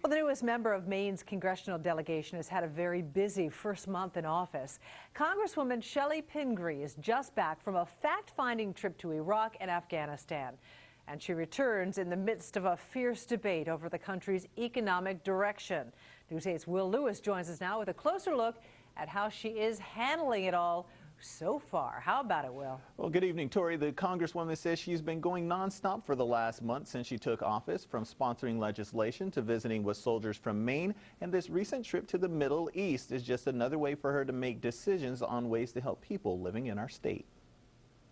Well, the newest member of Maine's congressional delegation has had a very busy first month in office. Congresswoman Chellie Pingree is just back from a fact-finding trip to Iraq and Afghanistan. And she returns in the midst of a fierce debate over the country's economic direction. News 8's Will Lewis joins us now with a closer look at how she is handling it all so far. How about it, Will? Well, good evening, Tori. The Congresswoman says she's been going nonstop for the last month since she took office, from sponsoring legislation to visiting with soldiers from Maine. And this recent trip to the Middle East is just another way for her to make decisions on ways to help people living in our state.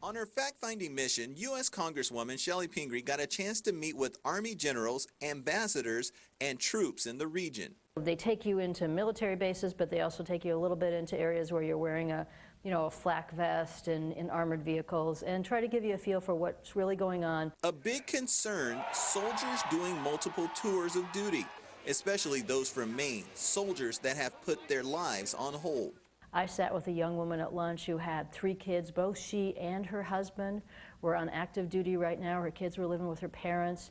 On her fact-finding mission, U.S. Congresswoman Chellie Pingree got a chance to meet with Army generals, ambassadors, and troops in the region. They take you into military bases, but they also take you a little bit into areas where you're wearing a flak vest and in armored vehicles, and try to give you a feel for what's really going on. A big concern, soldiers doing multiple tours of duty, especially those from Maine, soldiers that have put their lives on hold. I sat with a young woman at lunch who had 3 kids. Both she and her husband were on active duty right now. Her kids were living with her parents.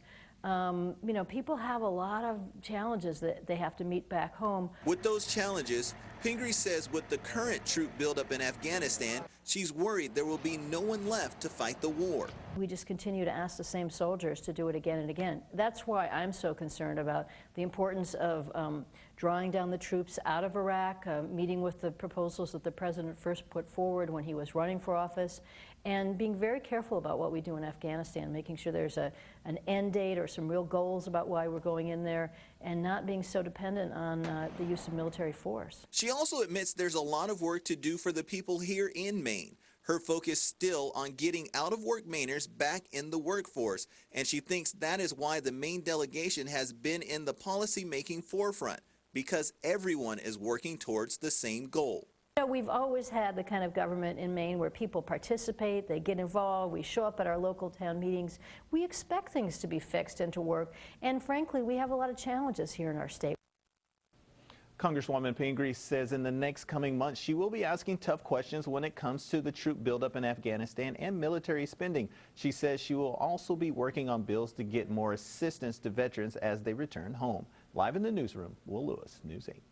People have a lot of challenges that they have to meet back home. With those challenges, Pingree says with the current troop buildup in Afghanistan, she's worried there will be no one left to fight the war. We just continue to ask the same soldiers to do it again and again. That's why I'm so concerned about the importance of drawing down the troops out of Iraq, meeting with the proposals that the president first put forward when he was running for office, and being very careful about what we do in Afghanistan, making sure there's an end date or some real goals about why we're going in there, and not being so dependent on the use of military force. She also admits there's a lot of work to do for the people here in Maine. Her focus still on getting out-of-work Mainers back in the workforce, and she thinks that is why the Maine delegation has been in the policy-making forefront, because everyone is working towards the same goal. We've always had the kind of government in Maine where people participate, they get involved, we show up at our local town meetings. We expect things to be fixed and to work, and frankly, we have a lot of challenges here in our state. Congresswoman Pingree says in the next coming months she will be asking tough questions when it comes to the troop buildup in Afghanistan and military spending. She says she will also be working on bills to get more assistance to veterans as they return home. Live in the newsroom, Will Lewis, News 8.